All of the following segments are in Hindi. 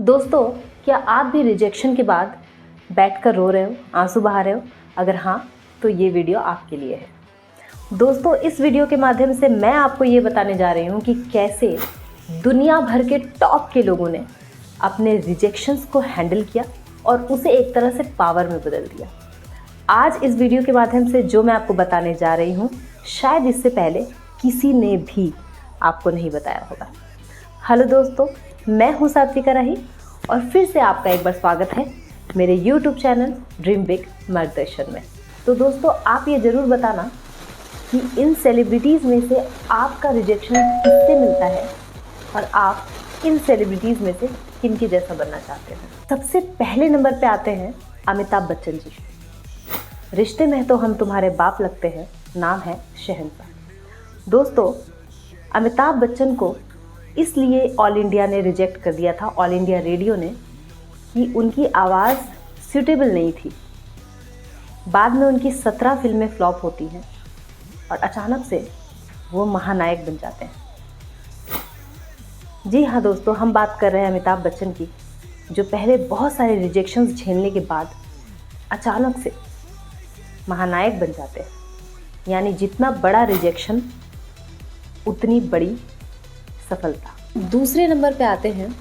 दोस्तों, क्या आप भी रिजेक्शन के बाद बैठकर रो रहे हो, आंसू बहा रहे हो? अगर हाँ, तो ये वीडियो आपके लिए है। दोस्तों, इस वीडियो के माध्यम से मैं आपको ये बताने जा रही हूँ कि कैसे दुनिया भर के टॉप के लोगों ने अपने रिजेक्शंस को हैंडल किया और उसे एक तरह से पावर में बदल दिया। आज इस वीडियो के माध्यम से जो मैं आपको बताने जा रही हूँ, शायद इससे पहले किसी ने भी आपको नहीं बताया होगा। हेलो दोस्तों, मैं हूँ सात्विका राही और फिर से आपका एक बार स्वागत है मेरे YouTube चैनल ड्रीम बिग मार्गदर्शन में। तो दोस्तों, आप ये ज़रूर बताना कि इन सेलिब्रिटीज़ में से आपका रिजेक्शन किससे मिलता है और आप इन सेलिब्रिटीज़ में से किनके जैसा बनना चाहते हैं। सबसे पहले नंबर पे आते हैं अमिताभ बच्चन जी। रिश्ते में तो हम तुम्हारे बाप लगते हैं, नाम है शहंशाह। दोस्तों, अमिताभ बच्चन को इसलिए ऑल इंडिया ने रिजेक्ट कर दिया था, ऑल इंडिया रेडियो ने, कि उनकी आवाज़ सूटेबल नहीं थी। बाद में उनकी 17 फिल्में फ्लॉप होती हैं और अचानक से वो महानायक बन जाते हैं। जी हाँ दोस्तों, हम बात कर रहे हैं अमिताभ बच्चन की, जो पहले बहुत सारे रिजेक्शंस झेलने के बाद अचानक से महानायक बन जाते हैं। यानी जितना बड़ा रिजेक्शन उतनी बड़ी सफलता। दूसरे नंबर पे आते हैं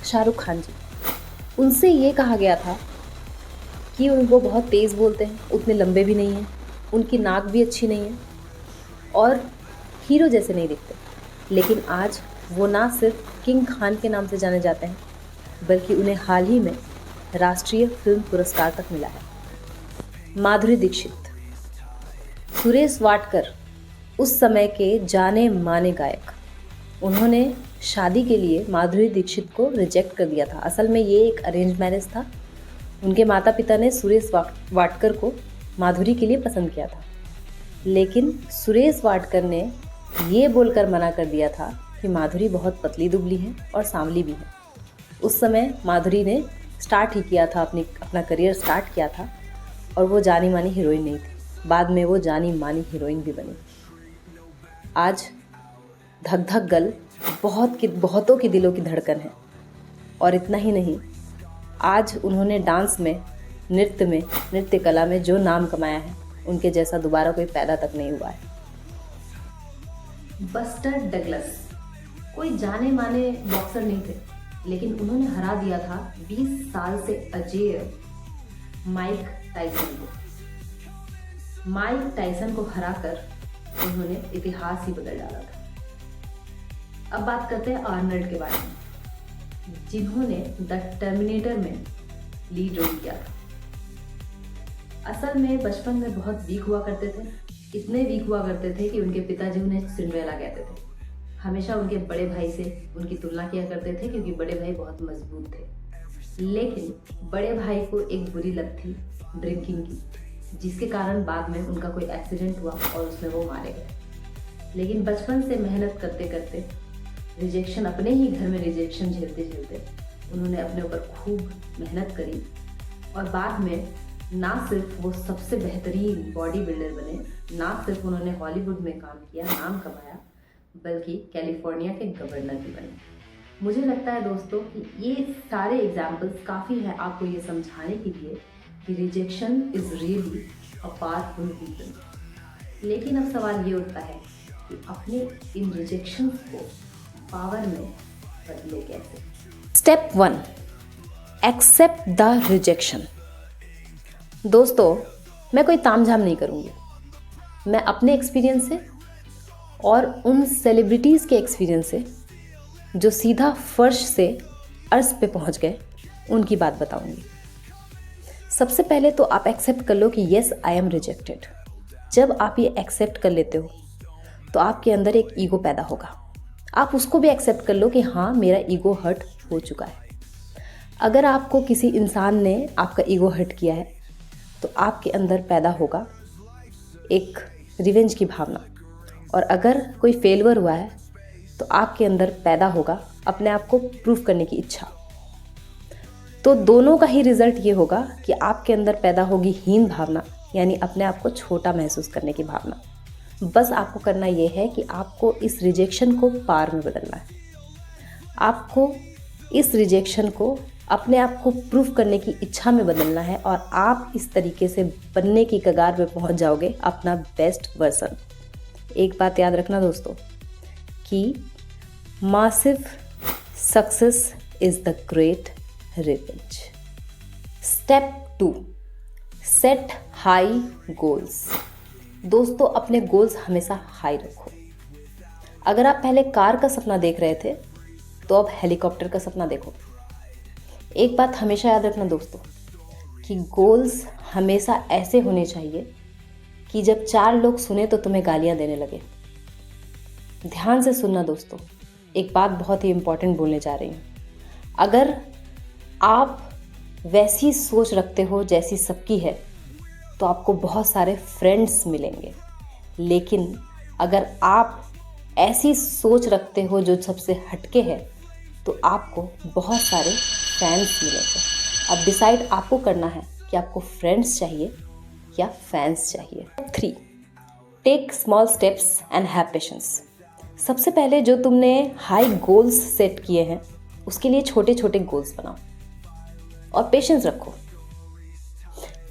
शाहरुख खान जी। उनसे ये कहा गया था कि वो बहुत तेज़ बोलते हैं, उतने लंबे भी नहीं हैं, उनकी नाक भी अच्छी नहीं है और हीरो जैसे नहीं दिखते। लेकिन आज वो ना सिर्फ किंग खान के नाम से जाने जाते हैं, बल्कि उन्हें हाल ही में राष्ट्रीय फिल्म पुरस्कार तक मिला है। माधुरी दीक्षित, सुरेश वाडकर, उस समय के जाने माने गायक, उन्होंने शादी के लिए माधुरी दीक्षित को रिजेक्ट कर दिया था। असल में ये एक अरेंज मैरिज था। उनके माता पिता ने सुरेश वाडकर को माधुरी के लिए पसंद किया था, लेकिन सुरेश वाडकर ने ये बोलकर मना कर दिया था कि माधुरी बहुत पतली दुबली है और सांवली भी है। उस समय माधुरी ने स्टार्ट ही किया था, अपना करियर स्टार्ट किया था और वो जानी मानी हीरोइन नहीं थी। बाद में वो जानी मानी हीरोइन भी बनी। आज धक धक गल बहुतों के दिलों की धड़कन है। और इतना ही नहीं, आज उन्होंने डांस में, नृत्य कला में जो नाम कमाया है, उनके जैसा दोबारा कोई पैदा तक नहीं हुआ है। बस्टर डगलस कोई जाने माने बॉक्सर नहीं थे, लेकिन उन्होंने हरा दिया था 20 साल से अजेय माइक टाइसन को। माइक टाइसन को हराकर उन्होंने इतिहास ही बदल डाला था। अब बात करते हैं आर्नल्ड के बारे में, जिन्होंने द टर्मिनेटर में लीड रोल किया था। असल में बचपन में बहुत वीक हुआ करते थे, इतने वीक हुआ करते थे कि उनके पिताजी उन्हें सिंड्रेला कहते थे। हमेशा उनके बड़े भाई से उनकी तुलना किया करते थे, क्योंकि बड़े भाई बहुत मजबूत थे। लेकिन बड़े भाई को एक बुरी लत थी ड्रिंकिंग की, जिसके कारण बाद में उनका कोई एक्सीडेंट हुआ और उसमें वो मारे गए। लेकिन बचपन से मेहनत करते करते, रिजेक्शन, अपने ही घर में रिजेक्शन झेलते झेलते उन्होंने अपने ऊपर खूब मेहनत करी और बाद में ना सिर्फ वो सबसे बेहतरीन बॉडी बिल्डर बने, ना सिर्फ उन्होंने हॉलीवुड में काम किया, नाम कमाया, बल्कि कैलिफोर्निया के गवर्नर भी बने। मुझे लगता है दोस्तों कि ये सारे एग्जाम्पल्स काफ़ी है आपको ये समझाने के लिए कि rejection is really a powerful reason. लेकिन अब सवाल ये उठता है कि अपने इन रिजेक्शंस को पावर में बदले कैसे। Step 1, accept the rejection. दोस्तों, मैं कोई तामझाम नहीं करूँगी। मैं अपने एक्सपीरियंस से और उन सेलिब्रिटीज़ के एक्सपीरियंस से जो सीधा फर्श से अर्श पे पहुँच गए, उनकी बात बताऊँगी। सबसे पहले तो आप एक्सेप्ट कर लो कि येस, आई एम रिजेक्टेड। जब आप ये एक्सेप्ट कर लेते हो तो आपके अंदर एक ईगो पैदा होगा। आप उसको भी एक्सेप्ट कर लो कि हाँ, मेरा ईगो हर्ट हो चुका है। अगर आपको किसी इंसान ने आपका ईगो हर्ट किया है तो आपके अंदर पैदा होगा एक रिवेंज की भावना, और अगर कोई फेलियर हुआ है तो आपके अंदर पैदा होगा अपने आप को प्रूव करने की इच्छा। तो दोनों का ही रिजल्ट ये होगा कि आपके अंदर पैदा होगी हीन भावना, यानी अपने आप को छोटा महसूस करने की भावना। बस आपको करना ये है कि आपको इस रिजेक्शन को पार में बदलना है। आपको इस रिजेक्शन को अपने आप को प्रूफ करने की इच्छा में बदलना है और आप इस तरीके से बनने की कगार पे पहुंच जाओगे अपना बेस्ट वर्जन। एक बात याद रखना दोस्तों कि massive success is the great revenge. Step 2, set high goals. दोस्तों अपने गोल्स हमेशा हाई रखो। अगर आप पहले कार का सपना देख रहे थे तो अब हेलीकॉप्टर का सपना देखो। एक बात हमेशा याद रखना दोस्तों कि गोल्स हमेशा ऐसे होने चाहिए कि जब 4 लोग सुने तो तुम्हें गालियां देने लगे। ध्यान से सुनना दोस्तों, एक बात बहुत ही इंपॉर्टेंट बोलने जा रही हूँ। अगर आप वैसी सोच रखते हो जैसी सबकी है तो आपको बहुत सारे फ्रेंड्स मिलेंगे, लेकिन अगर आप ऐसी सोच रखते हो जो सबसे हटके है तो आपको बहुत सारे फैंस मिलेंगे। अब डिसाइड आपको करना है कि आपको फ्रेंड्स चाहिए या फैंस चाहिए। 3, take small steps and have patience. सबसे पहले जो तुमने हाई गोल्स सेट किए हैं उसके लिए छोटे छोटे गोल्स बनाओ और पेशेंस रखो।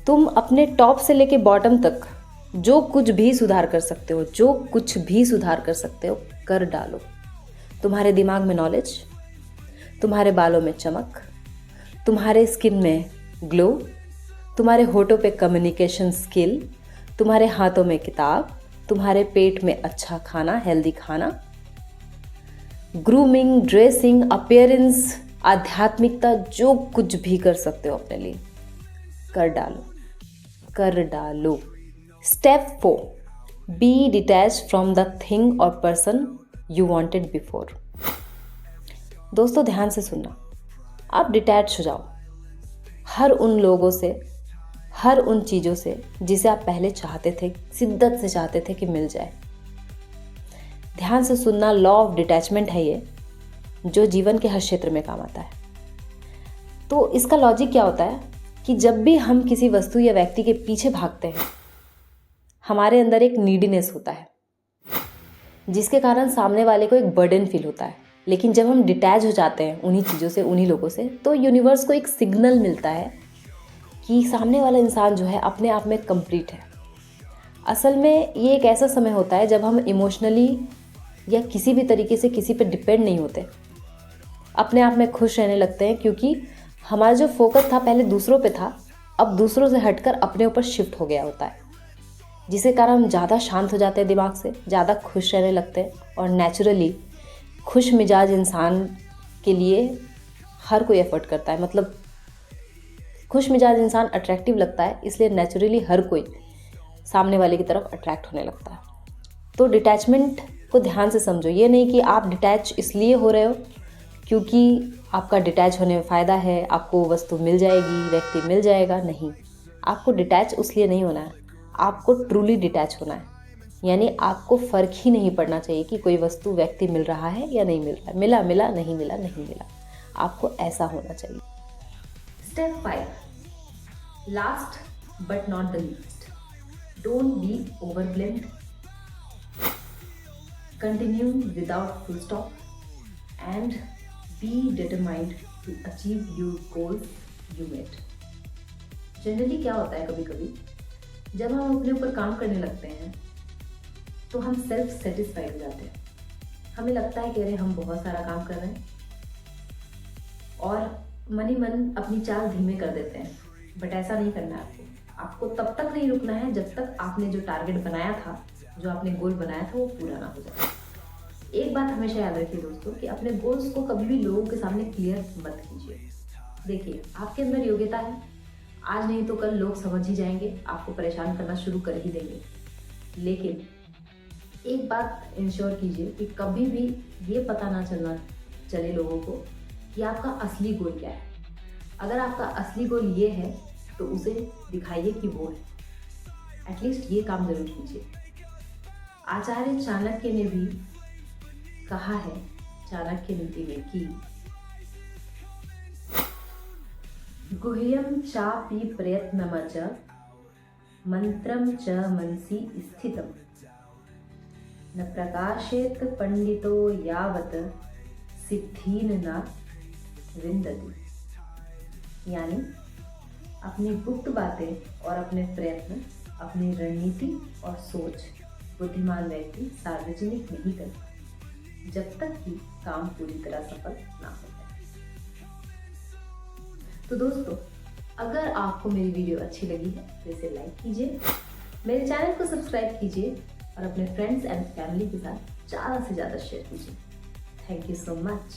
तुम अपने टॉप से लेके बॉटम तक जो कुछ भी सुधार कर सकते हो, जो कुछ भी सुधार कर सकते हो कर डालो। तुम्हारे दिमाग में नॉलेज, तुम्हारे बालों में चमक, तुम्हारे स्किन में ग्लो, तुम्हारे होठों पे कम्युनिकेशन स्किल, तुम्हारे हाथों में किताब, तुम्हारे पेट में अच्छा खाना, हेल्दी खाना, ग्रूमिंग, ड्रेसिंग, अपीयरेंस, आध्यात्मिकता, जो कुछ भी कर सकते हो अपने लिए कर डालो, कर डालो। Step 4, be detached from the thing और पर्सन यू वांटेड बिफोर। दोस्तों ध्यान से सुनना, आप डिटैच हो जाओ हर उन लोगों से, हर उन चीज़ों से जिसे आप पहले चाहते थे, शिद्दत से चाहते थे कि मिल जाए। ध्यान से सुनना, लॉ ऑफ डिटैचमेंट है ये, जो जीवन के हर क्षेत्र में काम आता है। तो इसका लॉजिक क्या होता है कि जब भी हम किसी वस्तु या व्यक्ति के पीछे भागते हैं हमारे अंदर एक नीडीनेस होता है जिसके कारण सामने वाले को एक बर्डन फील होता है। लेकिन जब हम डिटैच हो जाते हैं उन्हीं चीज़ों से, उन्हीं लोगों से, तो यूनिवर्स को एक सिग्नल मिलता है कि सामने वाला इंसान जो है अपने आप में कंप्लीट है। असल में ये एक ऐसा समय होता है जब हम इमोशनली या किसी भी तरीके से किसी पे डिपेंड नहीं होते, अपने आप में खुश रहने लगते हैं, क्योंकि हमारा जो फोकस था पहले दूसरों पे था, अब दूसरों से हटकर अपने ऊपर शिफ्ट हो गया होता है, जिसके कारण हम ज़्यादा शांत हो जाते हैं, दिमाग से ज़्यादा खुश रहने लगते हैं। और नेचुरली खुश मिजाज इंसान के लिए हर कोई एफर्ट करता है, मतलब खुश मिजाज इंसान अट्रैक्टिव लगता है, इसलिए नेचुरली हर कोई सामने वाले की तरफ अट्रैक्ट होने लगता है। तो डिटैचमेंट को ध्यान से समझो। ये नहीं कि आप डिटैच इसलिए हो रहे हो क्योंकि आपका डिटैच होने में फ़ायदा है, आपको वस्तु मिल जाएगी, व्यक्ति मिल जाएगा। नहीं, आपको डिटैच उसलिए नहीं होना है, आपको ट्रूली डिटैच होना है। यानी आपको फ़र्क ही नहीं पड़ना चाहिए कि कोई वस्तु, व्यक्ति मिल रहा है या नहीं मिल रहा है, मिला मिला, नहीं मिला नहीं मिला। आपको ऐसा होना चाहिए। Step 5, last but not the least, don't be overwhelmed, continue without full stop and be determined to achieve your goals you made. Generally क्या होता है, कभी कभी जब हम अपने ऊपर काम करने लगते हैं तो हम सेल्फ सेटिस्फाइड हो जाते हैं। हमें लगता है कि अरे हम बहुत सारा काम कर रहे हैं और मन ही मन अपनी चाल धीमे कर देते हैं। बट ऐसा नहीं करना है आपको तब तक नहीं रुकना है जब तक आपने जो टारगेट बनाया था, जो आपने गोल बनाया था, वो पूरा ना हो जाए। एक बात हमेशा याद रखिए दोस्तों कि अपने गोल्स को कभी भी लोगों के सामने क्लियर मत कीजिए। देखिए, आपके अंदर योग्यता है, आज नहीं तो कल लोग समझ ही जाएंगे, आपको परेशान करना शुरू कर ही देंगे। लेकिन एक बात इंश्योर कीजिए कि कभी भी ये पता ना चले लोगों को कि आपका असली गोल क्या है। अगर आपका असली गोल ये है तो उसे दिखाइए कि वो है। एटलीस्ट ये काम जरूर कीजिए। आचार्य चाणक्य ने भी कहा है चाणक्य नीति में कि गुह्यं चापि प्रयत्नम च मंत्रम च मनसि स्थितम न प्रकाशेत पंडितो यावत सिद्धीन न विन्दति। यानी अपनी गुप्त बातें और अपने प्रयत्न, अपनी रणनीति और सोच बुद्धिमान व्यक्ति सार्वजनिक नहीं करता जब तक कि काम पूरी तरह सफल ना हो जाए। तो दोस्तों, अगर आपको मेरी वीडियो अच्छी लगी है तो इसे लाइक कीजिए, मेरे चैनल को सब्सक्राइब कीजिए और अपने फ्रेंड्स एंड फैमिली के साथ ज़्यादा से ज़्यादा शेयर कीजिए। Thank you so much.